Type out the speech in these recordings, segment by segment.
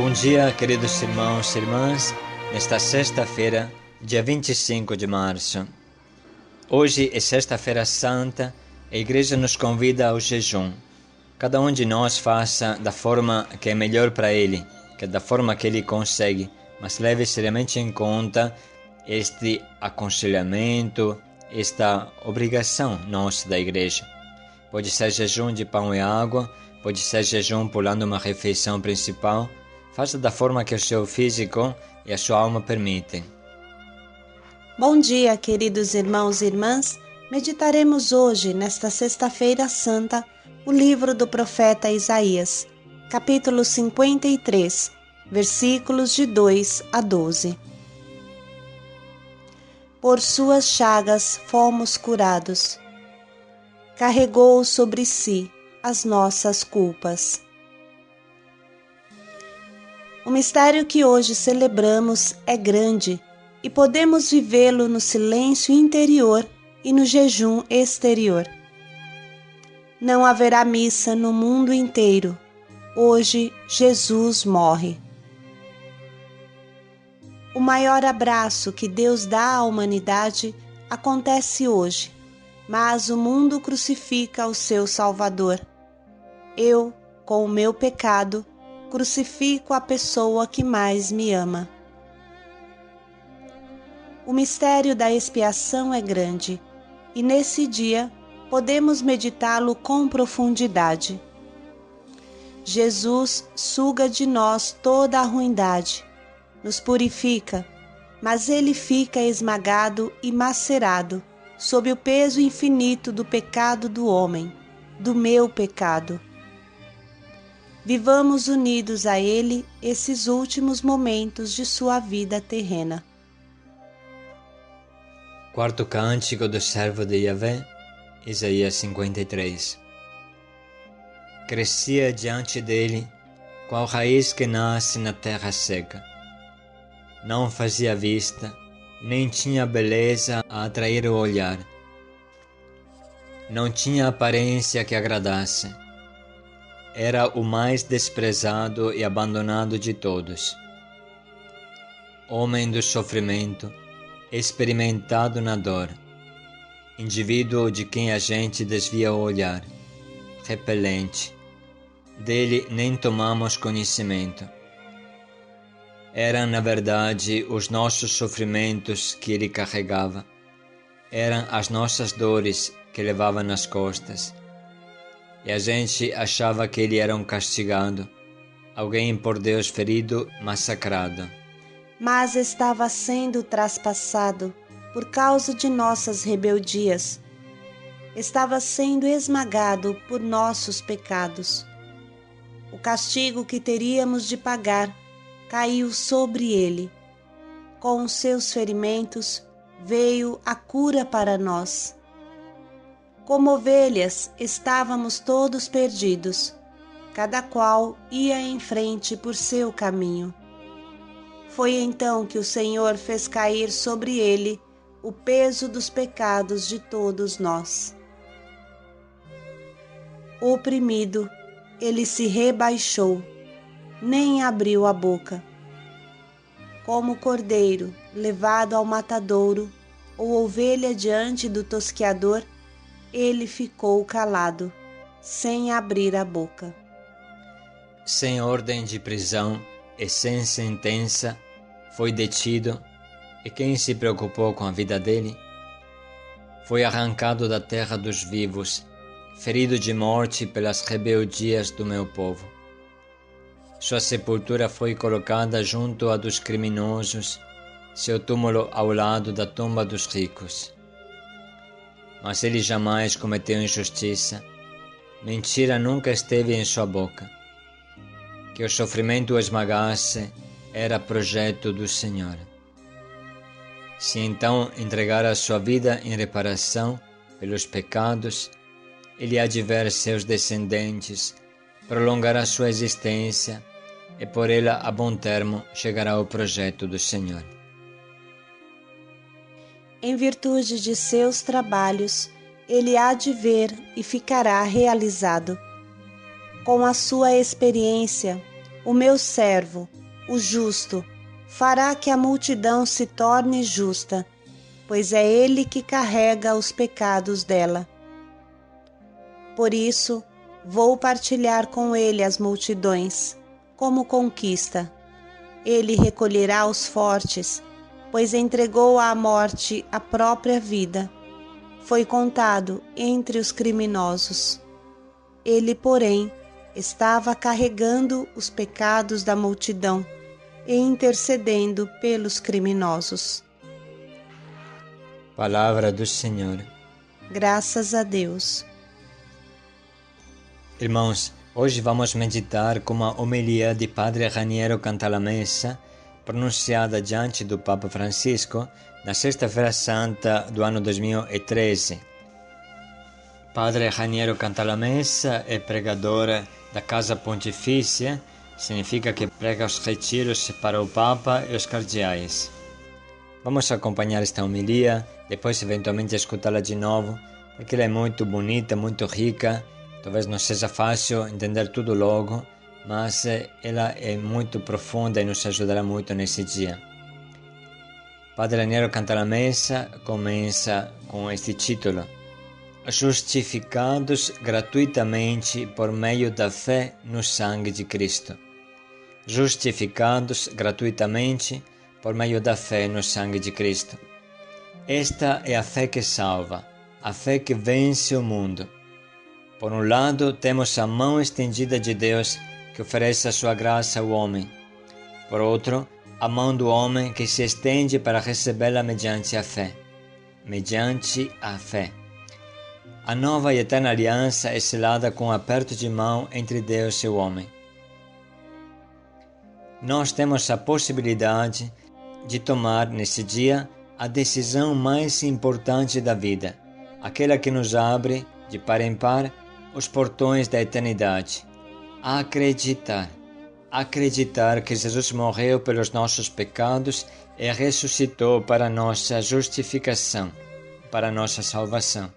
Bom dia, queridos irmãos e irmãs, nesta sexta-feira, dia 25 de março. Hoje é Sexta-feira Santa e a Igreja nos convida ao jejum. Cada um de nós faça da forma que é melhor para ele, que é da forma que ele consegue, mas leve seriamente em conta este aconselhamento, esta obrigação nossa da Igreja. Pode ser jejum de pão e água, pode ser jejum pulando uma refeição principal. Faça da forma que o seu físico e a sua alma permitem. Bom dia, queridos irmãos e irmãs. Meditaremos hoje, nesta Sexta-feira Santa, o livro do profeta Isaías, capítulo 53, versículos de 2 a 12. Por suas chagas fomos curados. Carregou sobre si as nossas culpas. O mistério que hoje celebramos é grande e podemos vivê-lo no silêncio interior e no jejum exterior. Não haverá missa no mundo inteiro. Hoje, Jesus morre. O maior abraço que Deus dá à humanidade acontece hoje, mas o mundo crucifica o seu Salvador. Eu, com o meu pecado, crucifico a pessoa que mais me ama. O mistério da expiação é grande e nesse dia podemos meditá-lo com profundidade. Jesus suga de nós toda a ruindade, nos purifica, mas ele fica esmagado e macerado sob o peso infinito do pecado do homem, do meu pecado. Vivamos unidos a Ele esses últimos momentos de sua vida terrena. Quarto cântico do servo de Yahvé, Isaías 53. Crescia diante dele, qual raiz que nasce na terra seca. Não fazia vista, nem tinha beleza a atrair o olhar. Não tinha aparência que agradasse. Era o mais desprezado e abandonado de todos. Homem do sofrimento, experimentado na dor, indivíduo de quem a gente desvia o olhar, repelente, dele nem tomamos conhecimento. Eram, na verdade, os nossos sofrimentos que ele carregava, eram as nossas dores que levava nas costas. E a gente achava que ele era um castigado, alguém por Deus ferido, massacrado. Mas estava sendo traspassado por causa de nossas rebeldias. Estava sendo esmagado por nossos pecados. O castigo que teríamos de pagar caiu sobre ele. Com os seus ferimentos veio a cura para nós. Como ovelhas, estávamos todos perdidos, cada qual ia em frente por seu caminho. Foi então que o Senhor fez cair sobre ele o peso dos pecados de todos nós. Oprimido, ele se rebaixou, nem abriu a boca. Como cordeiro levado ao matadouro ou ovelha diante do tosqueador, ele ficou calado, sem abrir a boca. Sem ordem de prisão e sem sentença, foi detido, e quem se preocupou com a vida dele? Foi arrancado da terra dos vivos, ferido de morte pelas rebeldias do meu povo. Sua sepultura foi colocada junto à dos criminosos, seu túmulo ao lado da tumba dos ricos. Mas ele jamais cometeu injustiça, mentira nunca esteve em sua boca. Que o sofrimento o esmagasse era projeto do Senhor. Se então entregar a sua vida em reparação pelos pecados, ele há de ver seus descendentes, prolongar a sua existência e por ela a bom termo chegará o projeto do Senhor. Em virtude de seus trabalhos, ele há de ver e ficará realizado. Com a sua experiência, o meu servo, o justo, fará que a multidão se torne justa, pois é ele que carrega os pecados dela. Por isso, vou partilhar com ele as multidões, como conquista. Ele recolherá os fortes, pois entregou à morte a própria vida. Foi contado entre os criminosos. Ele, porém, estava carregando os pecados da multidão e intercedendo pelos criminosos. Palavra do Senhor. Graças a Deus. Irmãos, hoje vamos meditar com uma homilia de Padre Raniero Cantalamessa, pronunciada diante do Papa Francisco na Sexta-feira Santa do ano 2013. Padre Raniero Cantalamessa é pregador da Casa Pontifícia, significa que prega os retiros para o Papa e os cardeais. Vamos acompanhar esta homilia, depois eventualmente escutá-la de novo, porque ela é muito bonita, muito rica. Talvez não seja fácil entender tudo logo, mas ela é muito profunda e nos ajudará muito nesse dia. Padre Raniero Cantalamessa começa com este título: Justificados gratuitamente por meio da fé no sangue de Cristo. Justificados gratuitamente por meio da fé no sangue de Cristo. Esta é a fé que salva, a fé que vence o mundo. Por um lado, temos a mão estendida de Deus que oferece a sua graça ao homem. Por outro, a mão do homem que se estende para recebê-la mediante a fé. Mediante a fé. A nova e eterna aliança é selada com um aperto de mão entre Deus e o homem. Nós temos a possibilidade de tomar nesse dia a decisão mais importante da vida, aquela que nos abre, de par em par, os portões da eternidade. Acreditar que Jesus morreu pelos nossos pecados e ressuscitou para nossa justificação, para nossa salvação.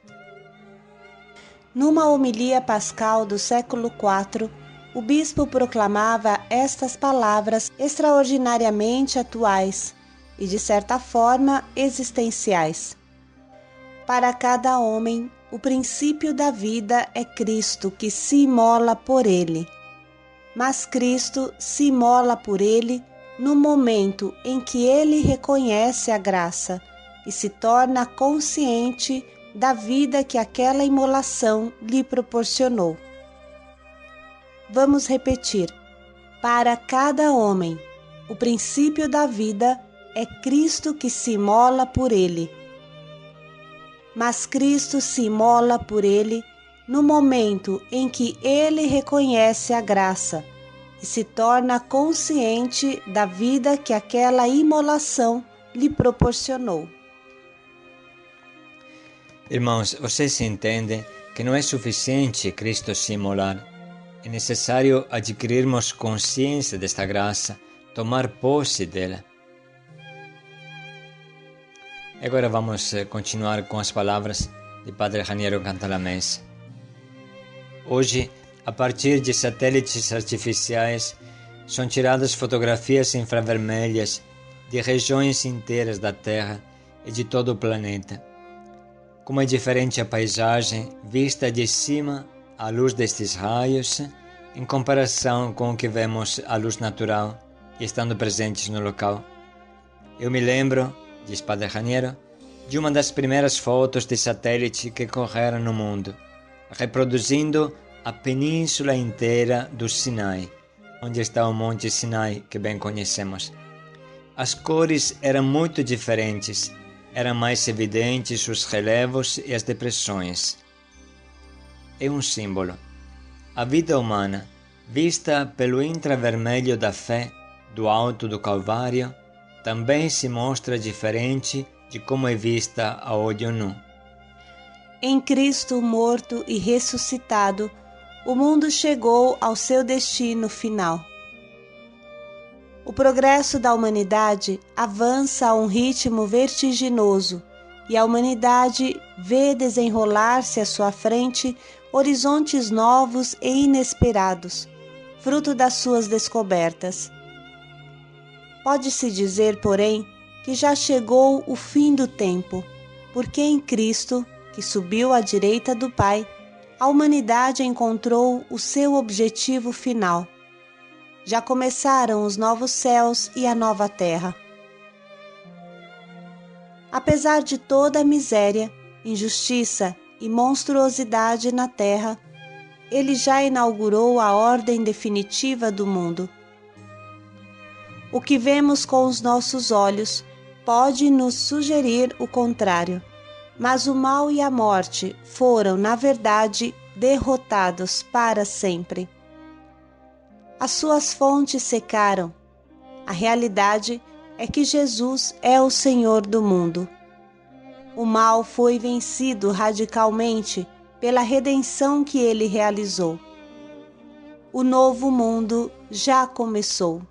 Numa homilia pascal do século IV, o bispo proclamava estas palavras extraordinariamente atuais e, de certa forma, existenciais. Para cada homem, o princípio da vida é Cristo que se imola por ele. Mas Cristo se imola por ele no momento em que ele reconhece a graça e se torna consciente da vida que aquela imolação lhe proporcionou. Vamos repetir. Para cada homem, o princípio da vida é Cristo que se imola por ele. Mas Cristo se imola por ele no momento em que ele reconhece a graça e se torna consciente da vida que aquela imolação lhe proporcionou. Irmãos, vocês entendem que não é suficiente Cristo se imolar. É necessário adquirirmos consciência desta graça, tomar posse dela. Agora vamos continuar com as palavras de Padre Raniero Cantalamessa. Hoje, a partir de satélites artificiais, são tiradas fotografias infravermelhas de regiões inteiras da Terra e de todo o planeta. Como é diferente a paisagem vista de cima à luz destes raios, em comparação com o que vemos à luz natural e estando presentes no local. Eu me lembro, diz Padre Raniero, de uma das primeiras fotos de satélite que correram no mundo, reproduzindo a península inteira do Sinai, onde está o Monte Sinai, que bem conhecemos. As cores eram muito diferentes, eram mais evidentes os relevos e as depressões. É um símbolo. A vida humana, vista pelo infravermelho da fé do alto do Calvário, também se mostra diferente de como é vista a olho nu. Em Cristo morto e ressuscitado, o mundo chegou ao seu destino final. O progresso da humanidade avança a um ritmo vertiginoso e a humanidade vê desenrolar-se à sua frente horizontes novos e inesperados, fruto das suas descobertas. Pode-se dizer, porém, que já chegou o fim do tempo, porque em Cristo, que subiu à direita do Pai, a humanidade encontrou o seu objetivo final. Já começaram os novos céus e a nova terra. Apesar de toda a miséria, injustiça e monstruosidade na terra, ele já inaugurou a ordem definitiva do mundo. O que vemos com os nossos olhos pode nos sugerir o contrário, mas o mal e a morte foram, na verdade, derrotados para sempre. As suas fontes secaram. A realidade é que Jesus é o Senhor do mundo. O mal foi vencido radicalmente pela redenção que ele realizou. O novo mundo já começou.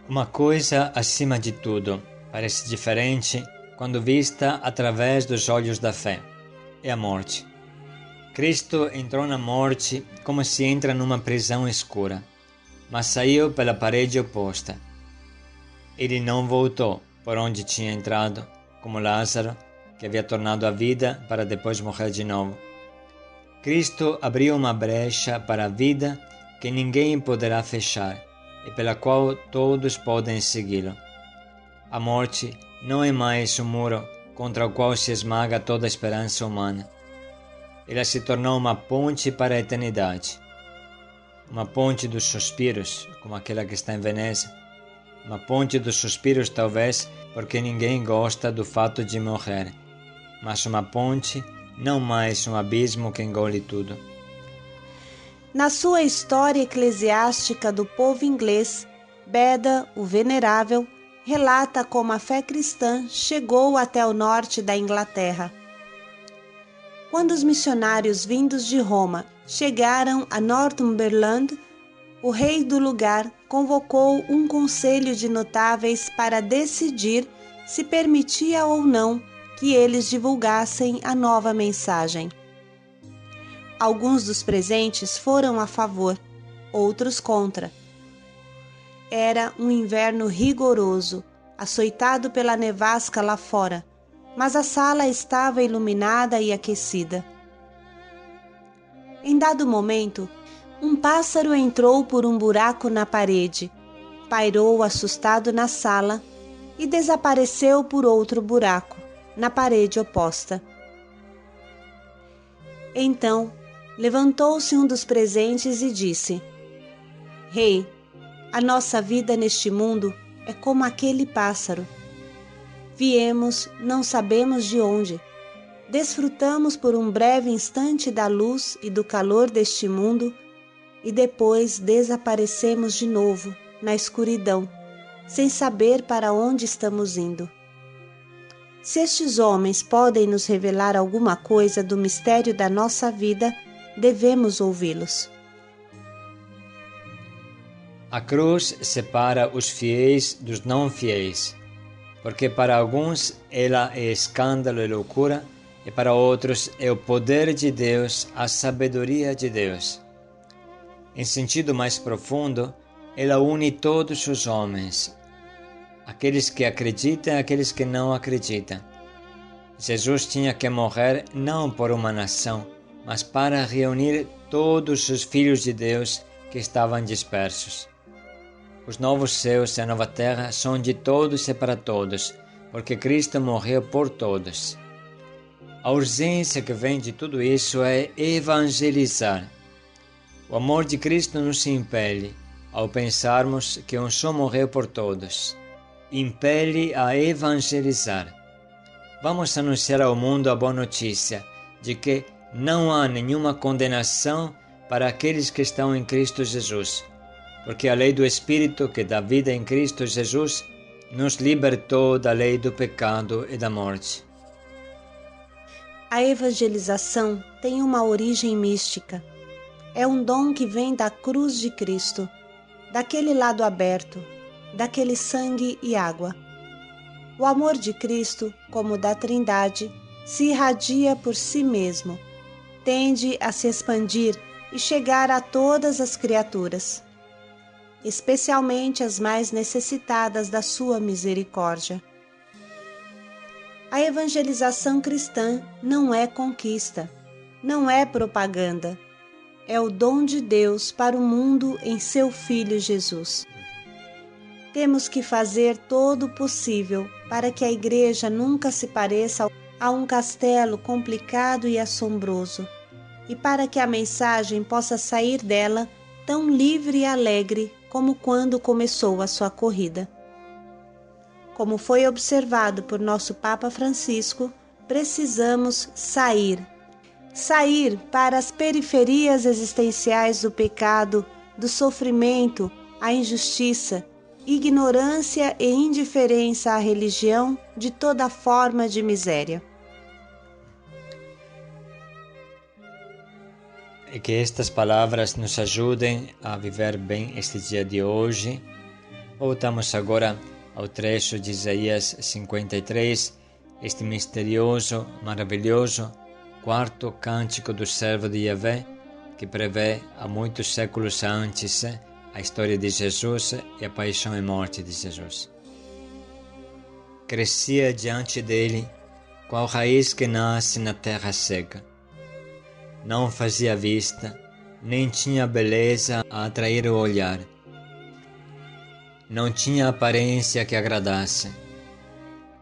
Uma coisa, acima de tudo, parece diferente quando vista através dos olhos da fé: é a morte. Cristo entrou na morte como se entra numa prisão escura, mas saiu pela parede oposta. Ele não voltou por onde tinha entrado, como Lázaro, que havia tornado a vida para depois morrer de novo. Cristo abriu uma brecha para a vida que ninguém poderá fechar e pela qual todos podem segui-lo. A morte não é mais um muro contra o qual se esmaga toda a esperança humana. Ela se tornou uma ponte para a eternidade. Uma ponte dos suspiros, como aquela que está em Veneza. Uma ponte dos suspiros, talvez, porque ninguém gosta do fato de morrer. Mas uma ponte, não mais um abismo que engole tudo. Na sua história eclesiástica do povo inglês, Beda, o Venerável, relata como a fé cristã chegou até o norte da Inglaterra. Quando os missionários vindos de Roma chegaram a Northumberland, o rei do lugar convocou um conselho de notáveis para decidir se permitia ou não que eles divulgassem a nova mensagem. Alguns dos presentes foram a favor, outros contra. Era um inverno rigoroso, açoitado pela nevasca lá fora, mas a sala estava iluminada e aquecida. Em dado momento, um pássaro entrou por um buraco na parede, pairou assustado na sala e desapareceu por outro buraco, na parede oposta. Então, levantou-se um dos presentes e disse: Rei, a nossa vida neste mundo é como aquele pássaro. Viemos, não sabemos de onde. Desfrutamos por um breve instante da luz e do calor deste mundo e depois desaparecemos de novo na escuridão, sem saber para onde estamos indo. Se estes homens podem nos revelar alguma coisa do mistério da nossa vida, devemos ouvi-los. A cruz separa os fiéis dos não fiéis, porque para alguns ela é escândalo e loucura, e para outros é o poder de Deus, a sabedoria de Deus. Em sentido mais profundo, ela une todos os homens, aqueles que acreditam e aqueles que não acreditam. Jesus tinha que morrer não por uma nação, mas para reunir todos os filhos de Deus que estavam dispersos. Os novos céus e a nova terra são de todos e para todos, porque Cristo morreu por todos. A urgência que vem de tudo isso é evangelizar. O amor de Cristo nos impele, ao pensarmos que um só morreu por todos, impele a evangelizar. Vamos anunciar ao mundo a boa notícia de que não há nenhuma condenação para aqueles que estão em Cristo Jesus, porque a lei do Espírito que dá vida em Cristo Jesus nos libertou da lei do pecado e da morte. A evangelização tem uma origem mística. É um dom que vem da cruz de Cristo, daquele lado aberto, daquele sangue e água. O amor de Cristo, como da Trindade, se irradia por si mesmo, tende a se expandir e chegar a todas as criaturas, especialmente as mais necessitadas da sua misericórdia. A evangelização cristã não é conquista, não é propaganda, é o dom de Deus para o mundo em seu Filho Jesus. Temos que fazer todo o possível para que a Igreja nunca se pareça a um castelo complicado e assombroso, e para que a mensagem possa sair dela tão livre e alegre como quando começou a sua corrida. Como foi observado por nosso Papa Francisco, precisamos sair para as periferias existenciais do pecado, do sofrimento, a injustiça, ignorância e indiferença à religião, de toda forma de miséria. E que estas palavras nos ajudem a viver bem este dia de hoje. Voltamos agora ao trecho de Isaías 53, este misterioso, maravilhoso, quarto cântico do servo de Yahvé, que prevê há muitos séculos antes a história de Jesus e a paixão e morte de Jesus. Crescia diante dele qual raiz que nasce na terra seca. Não fazia vista, nem tinha beleza a atrair o olhar. Não tinha aparência que agradasse.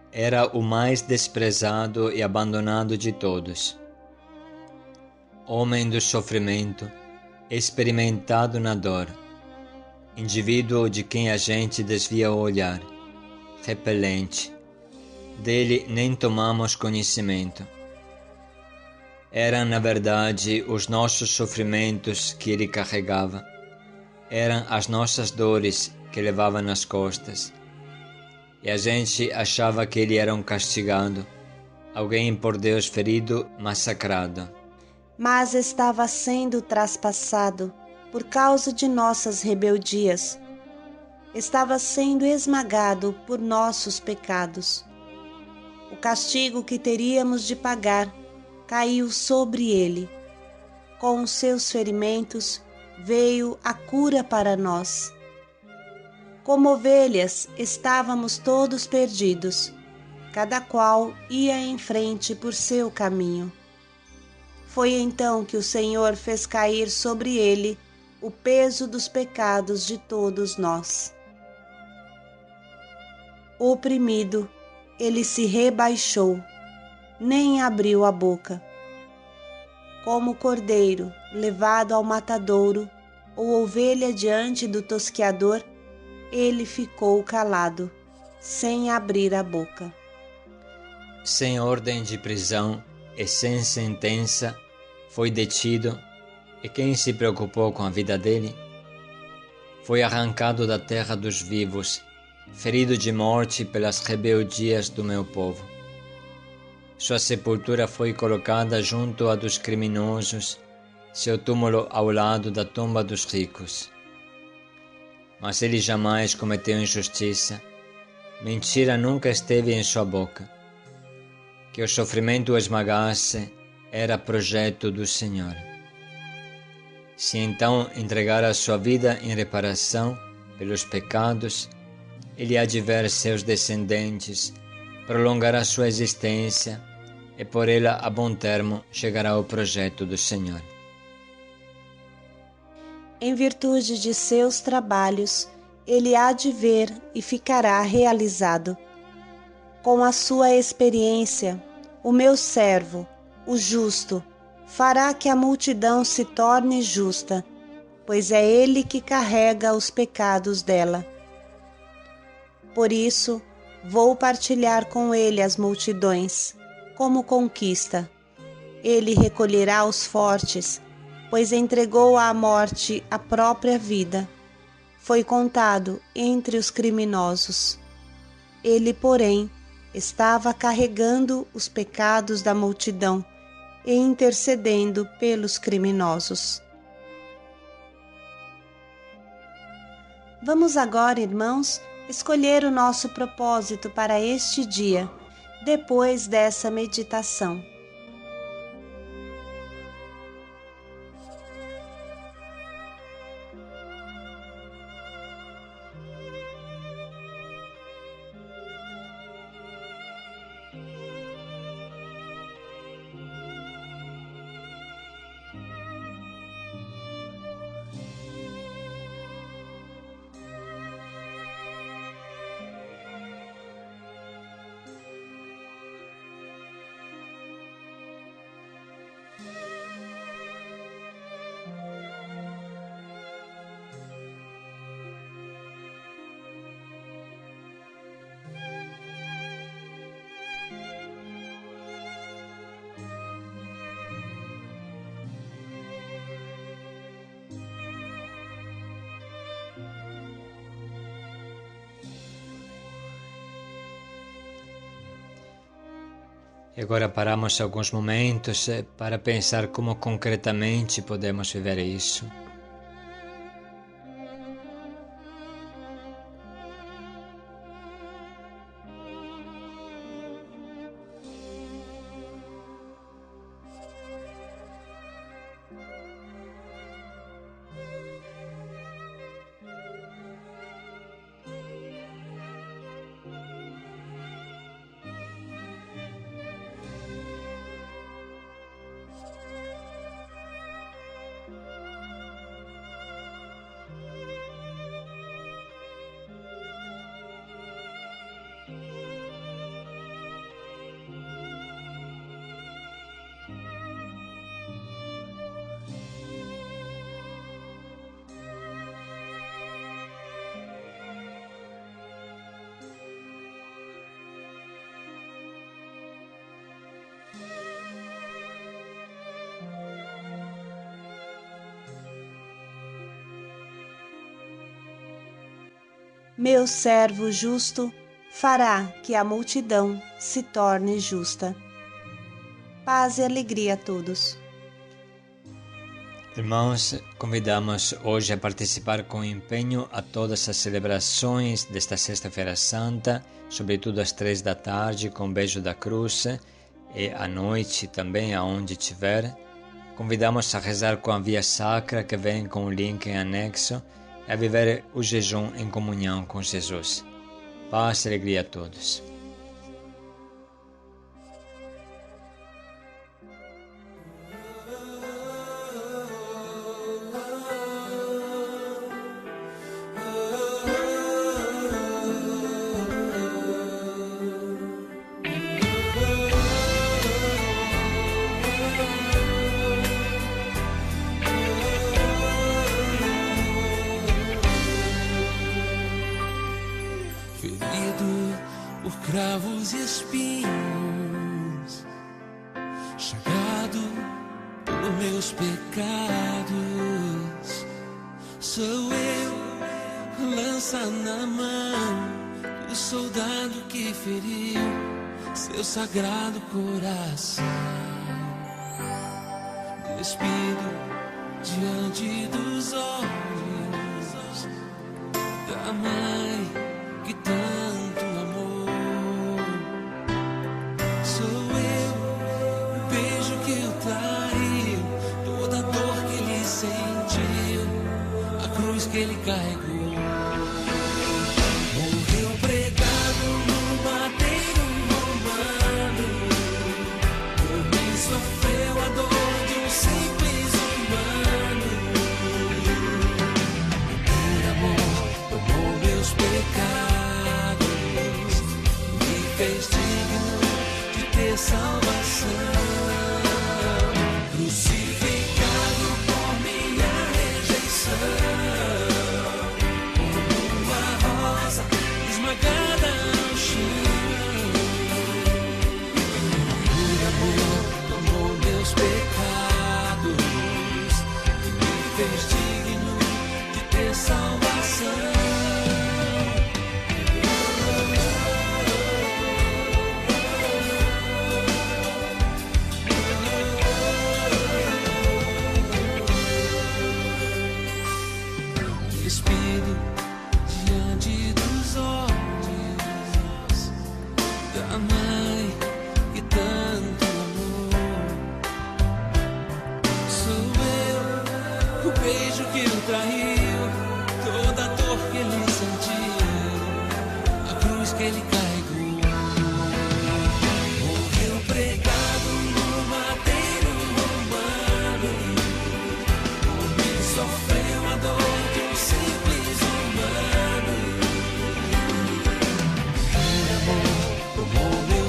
Era o mais desprezado e abandonado de todos. Homem do sofrimento, experimentado na dor, indivíduo de quem a gente desvia o olhar, repelente, dele nem tomamos conhecimento. Eram, na verdade, os nossos sofrimentos que ele carregava, eram as nossas dores que levava nas costas, e a gente achava que ele era um castigado, alguém por Deus ferido, massacrado. Mas estava sendo traspassado por causa de nossas rebeldias. Estava sendo esmagado por nossos pecados. O castigo que teríamos de pagar caiu sobre ele. Com os seus ferimentos veio a cura para nós. Como ovelhas, estávamos todos perdidos. Cada qual ia em frente por seu caminho. Foi então que o Senhor fez cair sobre ele o peso dos pecados de todos nós. Oprimido, ele se rebaixou, nem abriu a boca. Como cordeiro levado ao matadouro, ou ovelha diante do tosqueador, ele ficou calado, sem abrir a boca. Sem ordem de prisão e sem sentença, foi detido, e quem se preocupou com a vida dele? Foi arrancado da terra dos vivos, ferido de morte pelas rebeldias do meu povo. Sua sepultura foi colocada junto à dos criminosos, seu túmulo ao lado da tumba dos ricos. Mas ele jamais cometeu injustiça, mentira nunca esteve em sua boca. Que o sofrimento o esmagasse era projeto do Senhor. Se então entregar a sua vida em reparação pelos pecados, ele há de ver seus descendentes, prolongará sua existência e por ela a bom termo chegará o projeto do Senhor. Em virtude de seus trabalhos, ele há de ver e ficará realizado. Com a sua experiência, o meu servo, o justo, fará que a multidão se torne justa, pois é ele que carrega os pecados dela. Por isso, vou partilhar com ele as multidões, como conquista. Ele recolherá os fortes, pois entregou à morte a própria vida. Foi contado entre os criminosos. Ele, porém, estava carregando os pecados da multidão e intercedendo pelos criminosos. Vamos agora, irmãos, escolher o nosso propósito para este dia, depois dessa meditação. E agora paramos alguns momentos para pensar como concretamente podemos viver isso. Meu servo justo fará que a multidão se torne justa. Paz e alegria a todos. Irmãos, convidamos hoje a participar com empenho a todas as celebrações desta Sexta-feira Santa, sobretudo às 3 da tarde, com o beijo da cruz, e à noite também, aonde estiver. Convidamos a rezar com a Via Sacra, que vem com o link em anexo, e a viver o jejum em comunhão com Jesus. Paz e alegria a todos. Por cravos e espinhos, chagado por meus pecados, sou eu, lança na mão do soldado que feriu seu sagrado coração. Despido diante dos olhos da mãe que tanto amou. Sou eu, o beijo que o traiu, toda a dor que ele sentiu, a cruz que ele carregou. Morreu pregado no madeiro romano, por mim sofreu a dor de um simples humano. Por amor, tomou meus pecados, me fez digno de ter salvação. Crucificado por minha rejeição, como uma rosa esmagada no chão. Por amor, tomou meus pecados, me fez digno de ter salvação. Despido diante dos olhos da mãe que tanto amou. Sou eu, o beijo que o traiu, toda a dor que ele sentiu, a cruz que ele carregou. Morreu pregado no madeiro romano, por mim sofreu a dor de um simples humano. Por amor, tomou meu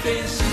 venci.